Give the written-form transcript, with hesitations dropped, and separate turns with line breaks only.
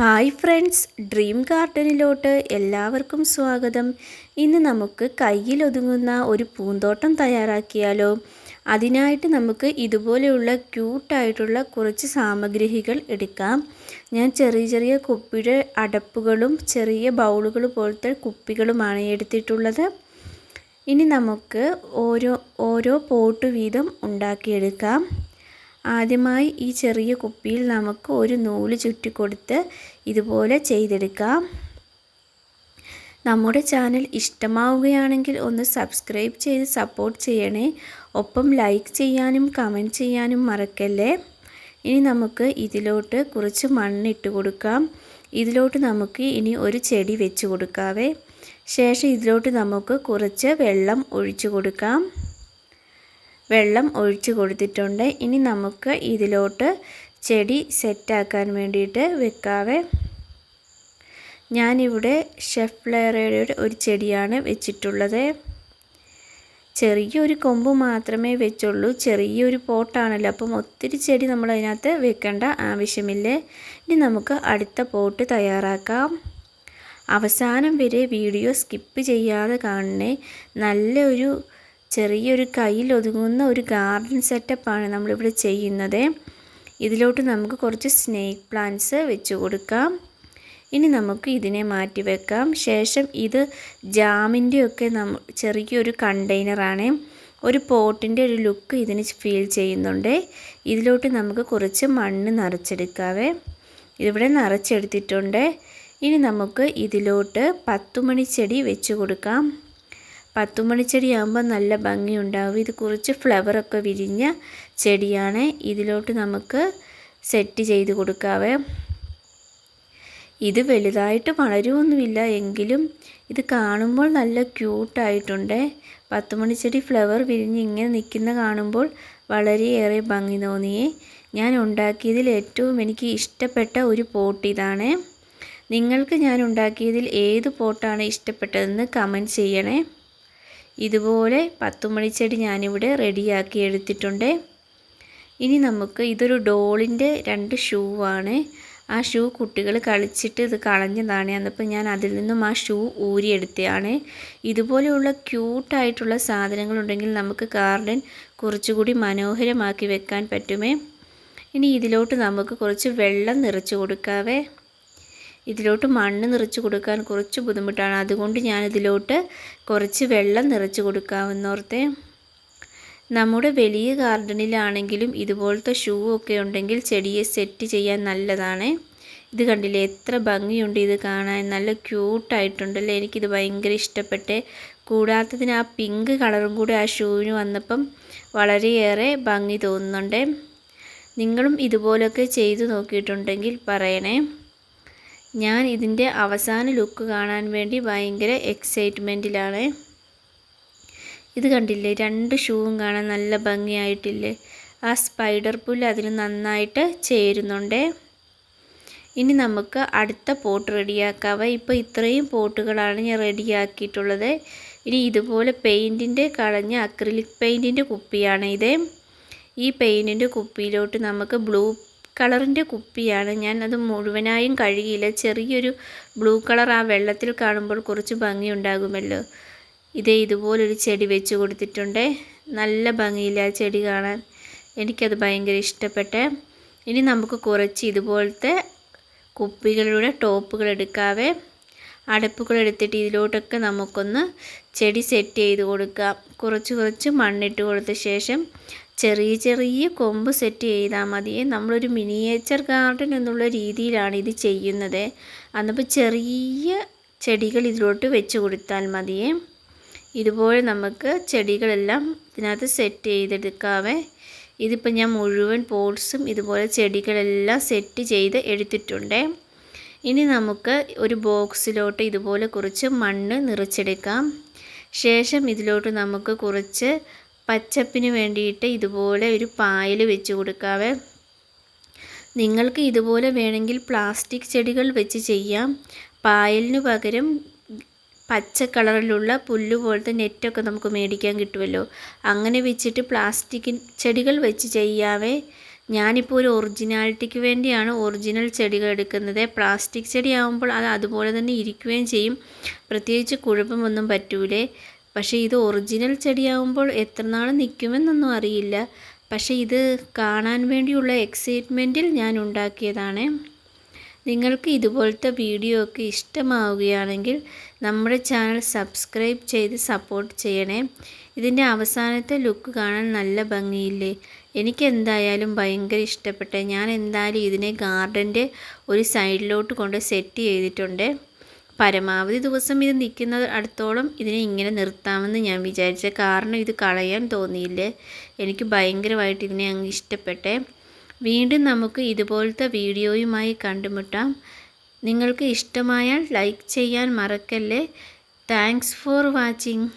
Hi friends, dream ഗാർഡനിലോട്ട് എല്ലാവർക്കും സ്വാഗതം. ഇന്ന് നമുക്ക് കയ്യിലൊതുങ്ങുന്ന ഒരു പൂന്തോട്ടം തയ്യാറാക്കിയാലോ? അതിനായിട്ട് നമുക്ക് ഇതുപോലെയുള്ള ക്യൂട്ടായിട്ടുള്ള കുറച്ച് സാമഗ്രികൾ എടുക്കാം. ഞാൻ ചെറിയ ചെറിയ കുപ്പിയുടെ അടപ്പുകളും ചെറിയ ബൗളുകൾ പോലത്തെ കുപ്പികളുമാണ് എടുത്തിട്ടുള്ളത്. ഇനി നമുക്ക് ഓരോ പോട്ട് വീതം ഉണ്ടാക്കിയെടുക്കാം. ആദ്യമായി ഈ ചെറിയ കുപ്പിയിൽ നമുക്ക് ഒരു നൂല് ചുറ്റിക്കൊടുത്ത് ഇതുപോലെ ചെയ്തെടുക്കാം. നമ്മുടെ ചാനൽ ഇഷ്ടമാവുകയാണെങ്കിൽ ഒന്ന് സബ്സ്ക്രൈബ് ചെയ്ത് സപ്പോർട്ട് ചെയ്യണേ. ഒപ്പം ലൈക്ക് ചെയ്യാനും കമൻറ്റ് ചെയ്യാനും മറക്കല്ലേ. ഇനി നമുക്ക് ഇതിലോട്ട് കുറച്ച് മണ്ണിട്ട് കൊടുക്കാം. ഇതിലോട്ട് നമുക്ക് ഇനി ഒരു ചെടി വെച്ച് കൊടുക്കാവേ. ശേഷം ഇതിലോട്ട് നമുക്ക് കുറച്ച് വെള്ളം ഒഴിച്ചു കൊടുക്കാം. വെള്ളം ഒഴിച്ച് കൊടുത്തിട്ടുണ്ട്. ഇനി നമുക്ക് ഇതിലോട്ട് ചെടി സെറ്റാക്കാൻ വേണ്ടിയിട്ട് വെക്കാവേ. ഞാനിവിടെ ഷെഫ്ലേറയുടെ ഒരു ചെടിയാണ് വെച്ചിട്ടുള്ളത്. ചെറിയൊരു കൊമ്പ് മാത്രമേ വെച്ചുള്ളൂ. ചെറിയൊരു പോട്ടാണല്ലോ, അപ്പം ഒത്തിരി ചെടി നമ്മൾ അതിനകത്ത് വെക്കേണ്ട ആവശ്യമില്ല. ഇനി നമുക്ക് അടുത്ത പോട്ട് തയ്യാറാക്കാം. അവസാനം വരെ വീഡിയോ സ്കിപ്പ് ചെയ്യാതെ കാണണേ. നല്ലൊരു ചെറിയൊരു കയ്യിൽ ഒതുങ്ങുന്ന ഒരു ഗാർഡൻ സെറ്റപ്പാണ് നമ്മളിവിടെ ചെയ്യുന്നത്. ഇതിലോട്ട് നമുക്ക് കുറച്ച് സ്നേക്ക് പ്ലാന്റ്സ് വെച്ച് കൊടുക്കാം. ഇനി നമുക്ക് ഇതിനെ മാറ്റി വെക്കാം. ശേഷം ഇത് ജാമിൻ്റെയൊക്കെ ചെറിയൊരു കണ്ടെയ്നറാണ്. ഒരു പോട്ടിൻ്റെ ഒരു ലുക്ക് ഇതിന് ഫീൽ ചെയ്യുന്നുണ്ട്. ഇതിലോട്ട് നമുക്ക് കുറച്ച് മണ്ണ് നിറച്ചെടുക്കാവേ. ഇതിവിടെ നിറച്ചെടുത്തിട്ടുണ്ട്. ഇനി നമുക്ക് ഇതിലോട്ട് 10 മണിച്ചെടി വെച്ച് കൊടുക്കാം. 10 മണിച്ചെടിയാകുമ്പോൾ നല്ല ഭംഗിയുണ്ടാവും. ഇത് കുറച്ച് ഫ്ലവറൊക്കെ വിരിഞ്ഞ ചെടിയാണ്. ഇതിലോട്ട് നമുക്ക് സെറ്റ് ചെയ്ത് കൊടുക്കാവേ. ഇത് വലുതായിട്ട് വളരുമൊന്നുമില്ല, എങ്കിലും ഇത് കാണുമ്പോൾ നല്ല ക്യൂട്ടായിട്ടുണ്ട്. 10 മണിച്ചെടി ഫ്ലവർ വിരിഞ്ഞ് ഇങ്ങനെ നിൽക്കുന്ന കാണുമ്പോൾ വളരെയേറെ ഭംഗി തോന്നിയേ. ഞാൻ ഉണ്ടാക്കിയതിൽ ഏറ്റവും എനിക്ക് ഇഷ്ടപ്പെട്ട ഒരു പോട്ട് ഇതാണ്. നിങ്ങൾക്ക് ഞാൻ ഉണ്ടാക്കിയതിൽ ഏത് പോട്ടാണ് ഇഷ്ടപ്പെട്ടതെന്ന് കമൻറ്റ് ചെയ്യണേ. ഇതുപോലെ 10 മണിച്ചെടി ഞാനിവിടെ റെഡിയാക്കി എടുത്തിട്ടുണ്ട്. ഇനി നമുക്ക് ഇതൊരു ഡോളിൻ്റെ 2 ഷൂ ആണ്. ആ ഷൂ കുട്ടികൾ കളിച്ചിട്ട് ഇത് കളഞ്ഞതാണ്. അന്നപ്പോൾ ഞാൻ അതിൽ നിന്നും ആ ഷൂ ഊരിയെടുത്തതാണ്. ഇതുപോലെയുള്ള ക്യൂട്ടായിട്ടുള്ള സാധനങ്ങളുണ്ടെങ്കിൽ നമുക്ക് ഗാർഡൻ കുറച്ചുകൂടി മനോഹരമാക്കി വെക്കാൻ പറ്റുമേ. ഇനി ഇതിലോട്ട് നമുക്ക് കുറച്ച് വെള്ളം നിറച്ച് കൊടുക്കാവേ. ഇതിലോട്ട് മണ്ണ് നിറച്ച് കൊടുക്കാൻ കുറച്ച് ബുദ്ധിമുട്ടാണ്. അതുകൊണ്ട് ഞാനിതിലോട്ട് കുറച്ച് വെള്ളം നിറച്ച് കൊടുക്കാമെന്നോർത്തെ. നമ്മുടെ വലിയ ഗാർഡനിലാണെങ്കിലും ഇതുപോലത്തെ ഷൂ ഒക്കെ ഉണ്ടെങ്കിൽ ചെടിയെ സെറ്റ് ചെയ്യാൻ നല്ലതാണ്. ഇത് കണ്ടില്ലേ, എത്ര ഭംഗിയുണ്ട് ഇത് കാണാൻ. നല്ല ക്യൂട്ടായിട്ടുണ്ടല്ലേ. എനിക്കിത് ഭയങ്കര ഇഷ്ടപ്പെട്ടെ. കൂടാത്തതിന് ആ പിങ്ക് കളറും കൂടി ആ ഷൂവിന് വന്നപ്പം വളരെയേറെ ഭംഗി തോന്നുന്നുണ്ട്. നിങ്ങളും ഇതുപോലൊക്കെ ചെയ്തു നോക്കിയിട്ടുണ്ടെങ്കിൽ പറയണേ. ഞാൻ ഇതിൻ്റെ അവസാന ലുക്ക് കാണാൻ വേണ്ടി ഭയങ്കര എക്സൈറ്റ്മെൻറ്റിലാണ്. ഇത് കണ്ടില്ലേ, 2 ഷൂവും കാണാൻ നല്ല ഭംഗിയായിട്ടില്ലേ. ആ സ്പൈഡർ പുല്ല് അതിന് നന്നായിട്ട് ചേരുന്നുണ്ട്. ഇനി നമുക്ക് അടുത്ത പോട്ട് റെഡിയാക്കാവേ. ഇപ്പോൾ ഇത്രയും പോട്ടുകളാണ് ഞാൻ റെഡിയാക്കിയിട്ടുള്ളത്. ഇനി ഇതുപോലെ പെയിൻറ്റിൻ്റെ കളഞ്ഞ അക്രിലിക് പെയിൻറ്റിൻ്റെ കുപ്പിയാണ് ഇത്. ഈ പെയിൻറ്റിൻ്റെ കുപ്പിയിലോട്ട് നമുക്ക് ബ്ലൂ കളറിൻ്റെ കുപ്പിയാണ്. ഞാൻ അത് മുഴുവനായും കഴുകിയില്ല. ചെറിയൊരു ബ്ലൂ കളർ ആ വെള്ളത്തിൽ കാണുമ്പോൾ കുറച്ച് ഭംഗി ഉണ്ടാകുമല്ലോ. ഇതുപോലൊരു ചെടി വെച്ച് കൊടുത്തിട്ടുണ്ട്. നല്ല ഭംഗിയില്ല ആ ചെടി കാണാൻ. എനിക്കത് ഭയങ്കര ഇഷ്ടപ്പെട്ടെ. ഇനി നമുക്ക് കുറച്ച് ഇതുപോലത്തെ കുപ്പികളുടെ ടോപ്പുകൾ എടുക്കാവേ. അടപ്പുകൾ എടുത്തിട്ട് ഇതിലോട്ടൊക്കെ നമുക്കൊന്ന് ചെടി സെറ്റ് ചെയ്ത് കൊടുക്കാം. കുറച്ച് മണ്ണിട്ട് കൊടുത്ത ശേഷം ചെറിയ ചെറിയ കൊമ്പ് സെറ്റ് ചെയ്താൽ മതിയേ. നമ്മളൊരു മിനിയേച്ചർ ഗാർഡൻ എന്നുള്ള രീതിയിലാണ് ഇത് ചെയ്യുന്നത്. അന്നപ്പോൾ ചെറിയ ചെടികൾ ഇതിലോട്ട് വെച്ച് കൊടുത്താൽ മതിയേ. ഇതുപോലെ നമുക്ക് ചെടികളെല്ലാം ഇതിനകത്ത് സെറ്റ് ചെയ്തെടുക്കാവേ. ഇതിപ്പോൾ ഞാൻ മുഴുവൻ പോട്ട്സും ഇതുപോലെ ചെടികളെല്ലാം സെറ്റ് ചെയ്ത് എടുത്തിട്ടുണ്ട്. ഇനി നമുക്ക് ഒരു ബോക്സിലോട്ട് ഇതുപോലെ കുറച്ച് മണ്ണ് നിറച്ചെടുക്കാം. ശേഷം ഇതിലോട്ട് നമുക്ക് കുറച്ച് പച്ചപ്പിന് വേണ്ടിയിട്ട് ഇതുപോലെ ഒരു പായൽ വെച്ച് കൊടുക്കാവേ. നിങ്ങൾക്ക് ഇതുപോലെ വേണമെങ്കിൽ പ്ലാസ്റ്റിക് ചെടികൾ വെച്ച് ചെയ്യാം. പായലിന് പകരം പച്ച കളറിലുള്ള പുല്ല് പോലത്തെ നെറ്റൊക്കെ നമുക്ക് മേടിക്കാൻ കിട്ടുമല്ലോ. അങ്ങനെ വെച്ചിട്ട് പ്ലാസ്റ്റിക് ചെടികൾ വെച്ച് ചെയ്യാവേ. ഞാനിപ്പോൾ ഒരു ഒറിജിനാലിറ്റിക്ക് വേണ്ടിയാണ് ഒറിജിനൽ ചെടികൾ എടുക്കുന്നത്. പ്ലാസ്റ്റിക് ചെടിയാകുമ്പോൾ അത് അതുപോലെ തന്നെ ഇരിക്കുകയും ചെയ്യും, പ്രത്യേകിച്ച് കുഴപ്പമൊന്നും പറ്റൂലേ. പക്ഷേ ഇത് ഒറിജിനൽ ചെടിയാകുമ്പോൾ എത്ര നാൾ നിൽക്കുമെന്നൊന്നും അറിയില്ല. പക്ഷേ ഇത് കാണാൻ വേണ്ടിയുള്ള എക്സൈറ്റ്മെൻറ്റിൽ ഞാൻ ഉണ്ടാക്കിയതാണ്. നിങ്ങൾക്ക് ഇതുപോലത്തെ വീഡിയോ ഒക്കെ ഇഷ്ടമാവുകയാണെങ്കിൽ നമ്മുടെ ചാനൽ സബ്സ്ക്രൈബ് ചെയ്ത് സപ്പോർട്ട് ചെയ്യണേ. ഇതിൻ്റെ അവസാനത്തെ ലുക്ക് കാണാൻ നല്ല ഭംഗിയില്ലേ? എനിക്ക് എന്തായാലും ഭയങ്കര ഇഷ്ടപ്പെട്ടെ. ഞാൻ എന്തായാലും ഇതിനെ ഗാർഡൻ്റെ ഒരു സൈഡിലോട്ട് കൊണ്ട് സെറ്റ് ചെയ്തിട്ടുണ്ട്. പരമാവധി ദിവസം ഇത് നിൽക്കുന്നത് അടുത്തോളം ഇതിനെ ഇങ്ങനെ നിർത്താമെന്ന് ഞാൻ വിചാരിച്ചത്. കാരണം ഇത് കളയാൻ തോന്നിയില്ലേ, എനിക്ക് ഭയങ്കരമായിട്ട് ഇതിനെ അങ്ങ് ഇഷ്ടപ്പെട്ടെ. വീണ്ടും നമുക്ക് ഇതുപോലത്തെ വീഡിയോയുമായി കണ്ടുമുട്ടാം. നിങ്ങൾക്ക് ഇഷ്ടമായാൽ ലൈക്ക് ചെയ്യാൻ മറക്കല്ലേ. Thanks for watching.